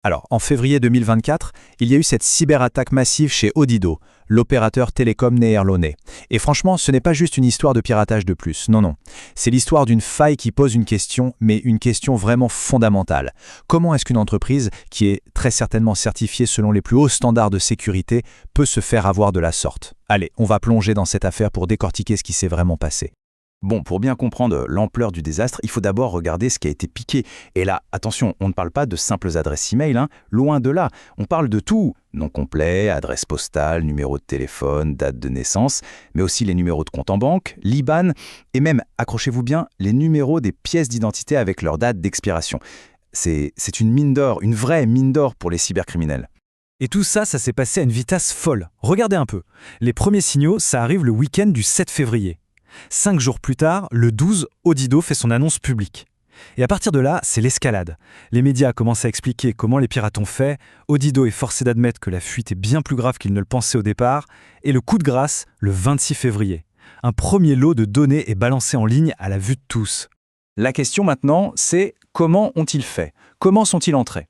Alors, en février 2024, il y a eu cette cyberattaque massive chez Odido, l'opérateur télécom néerlandais. Et franchement, ce n'est pas juste une histoire de piratage de plus, non. C'est l'histoire d'une faille qui pose une question, mais une question vraiment fondamentale. Comment est-ce qu'une entreprise, qui est très certainement certifiée selon les plus hauts standards de sécurité, peut se faire avoir de la sorte? Allez, on va plonger dans cette affaire pour décortiquer ce qui s'est vraiment passé. Bon, pour bien comprendre l'ampleur du désastre, il faut d'abord regarder ce qui a été piqué. Et là, attention, on ne parle pas de simples adresses e-mail, loin de là. On parle de tout. Nom complet, adresse postale, numéro de téléphone, date de naissance, mais aussi les numéros de compte en banque, l'IBAN, et même, accrochez-vous bien, les numéros des pièces d'identité avec leur date d'expiration. C'est une mine d'or, une vraie mine d'or pour les cybercriminels. Et tout ça, ça s'est passé à une vitesse folle. Regardez un peu. Les premiers signaux, ça arrive le week-end du 7 février. 5 jours plus tard, le 12, Odido fait son annonce publique. Et à partir de là, c'est l'escalade. Les médias commencent à expliquer comment les pirates ont fait, Odido est forcé d'admettre que la fuite est bien plus grave qu'il ne le pensait au départ, et le coup de grâce, le 26 février. Un premier lot de données est balancé en ligne à la vue de tous. La question maintenant, c'est comment ont-ils fait? Comment sont-ils entrés?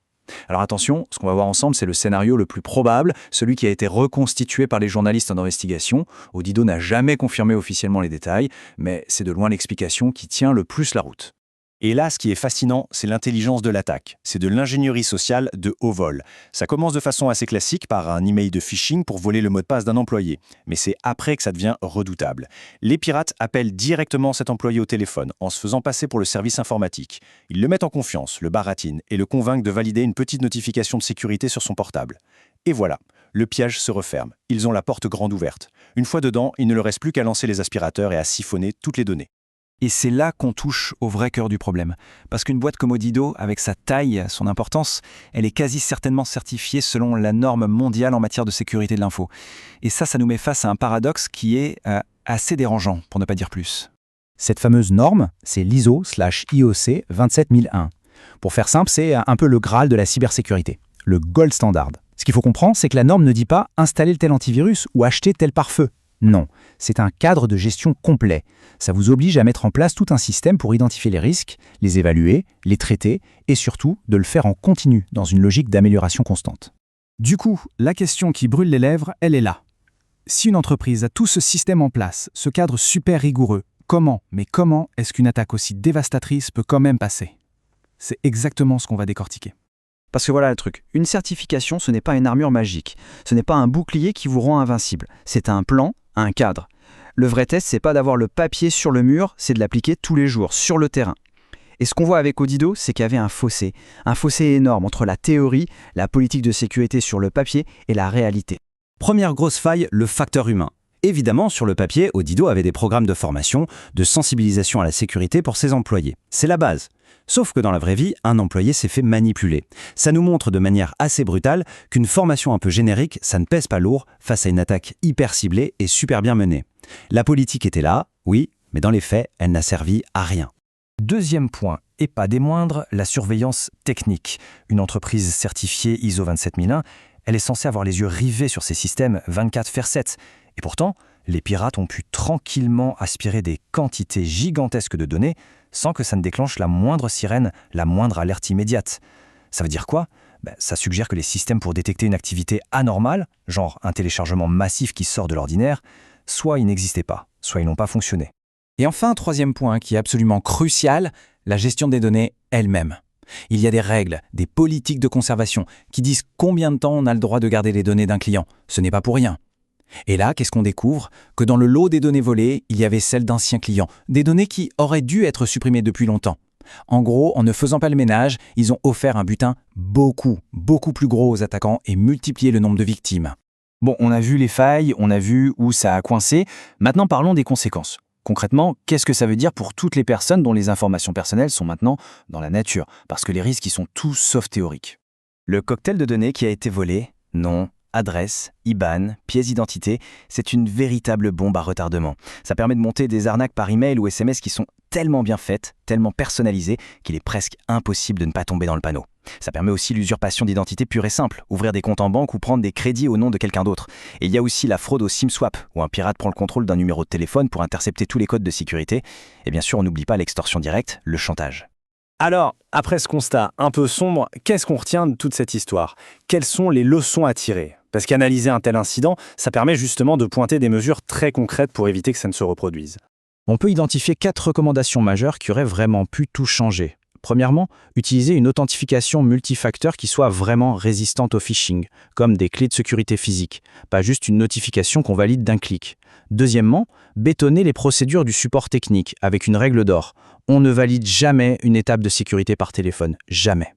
Alors attention, ce qu'on va voir ensemble, c'est le scénario le plus probable, celui qui a été reconstitué par les journalistes en investigation. Odido n'a jamais confirmé officiellement les détails, mais c'est de loin l'explication qui tient le plus la route. Et là, ce qui est fascinant, c'est l'intelligence de l'attaque. C'est de l'ingénierie sociale de haut vol. Ça commence de façon assez classique par un email de phishing pour voler le mot de passe d'un employé. Mais c'est après que ça devient redoutable. Les pirates appellent directement cet employé au téléphone, en se faisant passer pour le service informatique. Ils le mettent en confiance, le baratinent, et le convainquent de valider une petite notification de sécurité sur son portable. Et voilà, le piège se referme. Ils ont la porte grande ouverte. Une fois dedans, il ne leur reste plus qu'à lancer les aspirateurs et à siphonner toutes les données. Et c'est là qu'on touche au vrai cœur du problème. Parce qu'une boîte comme Odido, avec sa taille, son importance, elle est quasi certainement certifiée selon la norme mondiale en matière de sécurité de l'info. Et ça nous met face à un paradoxe qui est assez dérangeant, pour ne pas dire plus. Cette fameuse norme, c'est l'ISO/IOC 27001. Pour faire simple, c'est un peu le Graal de la cybersécurité, le gold standard. Ce qu'il faut comprendre, c'est que la norme ne dit pas « installer tel antivirus » ou « acheter tel pare-feu ». Non, c'est un cadre de gestion complet. Ça vous oblige à mettre en place tout un système pour identifier les risques, les évaluer, les traiter et surtout de le faire en continu dans une logique d'amélioration constante. Du coup, la question qui brûle les lèvres, elle est là. Si une entreprise a tout ce système en place, ce cadre super rigoureux, comment est-ce qu'une attaque aussi dévastatrice peut quand même passer? C'est exactement ce qu'on va décortiquer. Parce que voilà le truc, une certification, ce n'est pas une armure magique. Ce n'est pas un bouclier qui vous rend invincible. C'est un plan, un cadre. Le vrai test, c'est pas d'avoir le papier sur le mur, c'est de l'appliquer tous les jours, sur le terrain. Et ce qu'on voit avec Odido, c'est qu'il y avait un fossé énorme entre la théorie, la politique de sécurité sur le papier et la réalité. Première grosse faille, le facteur humain. Évidemment, sur le papier, Odido avait des programmes de formation, de sensibilisation à la sécurité pour ses employés. C'est la base. Sauf que dans la vraie vie, un employé s'est fait manipuler. Ça nous montre de manière assez brutale qu'une formation un peu générique, ça ne pèse pas lourd face à une attaque hyper ciblée et super bien menée. La politique était là, oui, mais dans les faits, elle n'a servi à rien. Deuxième point, et pas des moindres, la surveillance technique. Une entreprise certifiée ISO 27001, elle est censée avoir les yeux rivés sur ses systèmes 24/7. Et pourtant, les pirates ont pu tranquillement aspirer des quantités gigantesques de données sans que ça ne déclenche la moindre sirène, la moindre alerte immédiate. Ça veut dire quoi? Ça suggère que les systèmes pour détecter une activité anormale, genre un téléchargement massif qui sort de l'ordinaire, soit ils n'existaient pas, soit ils n'ont pas fonctionné. Et enfin, troisième point qui est absolument crucial, la gestion des données elle-même. Il y a des règles, des politiques de conservation qui disent combien de temps on a le droit de garder les données d'un client. Ce n'est pas pour rien. Et là, qu'est-ce qu'on découvre? Que dans le lot des données volées, il y avait celles d'anciens clients, des données qui auraient dû être supprimées depuis longtemps. En gros, en ne faisant pas le ménage, ils ont offert un butin beaucoup plus gros aux attaquants et multiplié le nombre de victimes. Bon, on a vu les failles, on a vu où ça a coincé. Maintenant, parlons des conséquences. Concrètement, qu'est-ce que ça veut dire pour toutes les personnes dont les informations personnelles sont maintenant dans la nature? Parce que les risques, ils sont tous sauf théoriques. Le cocktail de données qui a été volé, nom, adresse, IBAN, pièce d'identité, c'est une véritable bombe à retardement. Ça permet de monter des arnaques par email ou SMS qui sont tellement bien faites, tellement personnalisées, qu'il est presque impossible de ne pas tomber dans le panneau. Ça permet aussi l'usurpation d'identité pure et simple, ouvrir des comptes en banque ou prendre des crédits au nom de quelqu'un d'autre. Et il y a aussi la fraude au SIM swap, où un pirate prend le contrôle d'un numéro de téléphone pour intercepter tous les codes de sécurité. Et bien sûr, on n'oublie pas l'extorsion directe, le chantage. Alors, après ce constat un peu sombre, qu'est-ce qu'on retient de toute cette histoire? Quelles sont les leçons à tirer? Parce qu'analyser un tel incident, ça permet justement de pointer des mesures très concrètes pour éviter que ça ne se reproduise. On peut identifier 4 recommandations majeures qui auraient vraiment pu tout changer. Premièrement, utiliser une authentification multifacteur qui soit vraiment résistante au phishing, comme des clés de sécurité physique, pas juste une notification qu'on valide d'un clic. Deuxièmement, bétonner les procédures du support technique avec une règle d'or. On ne valide jamais une étape de sécurité par téléphone, jamais.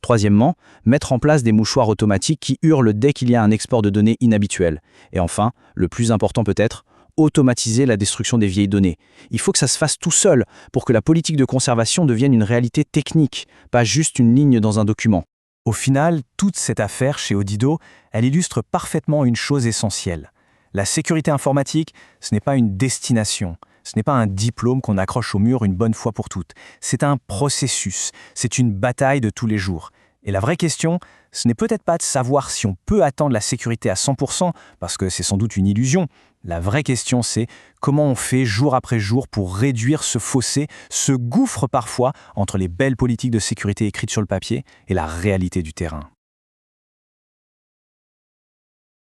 Troisièmement, mettre en place des mouchoirs automatiques qui hurlent dès qu'il y a un export de données inhabituel. Et enfin, le plus important peut-être, automatiser la destruction des vieilles données. Il faut que ça se fasse tout seul pour que la politique de conservation devienne une réalité technique, pas juste une ligne dans un document. Au final, toute cette affaire chez Odido, elle illustre parfaitement une chose essentielle. La sécurité informatique, ce n'est pas une destination, ce n'est pas un diplôme qu'on accroche au mur une bonne fois pour toutes. C'est un processus, c'est une bataille de tous les jours. Et la vraie question, ce n'est peut-être pas de savoir si on peut atteindre la sécurité à 100%, parce que c'est sans doute une illusion. La vraie question, c'est comment on fait jour après jour pour réduire ce fossé, ce gouffre parfois entre les belles politiques de sécurité écrites sur le papier et la réalité du terrain.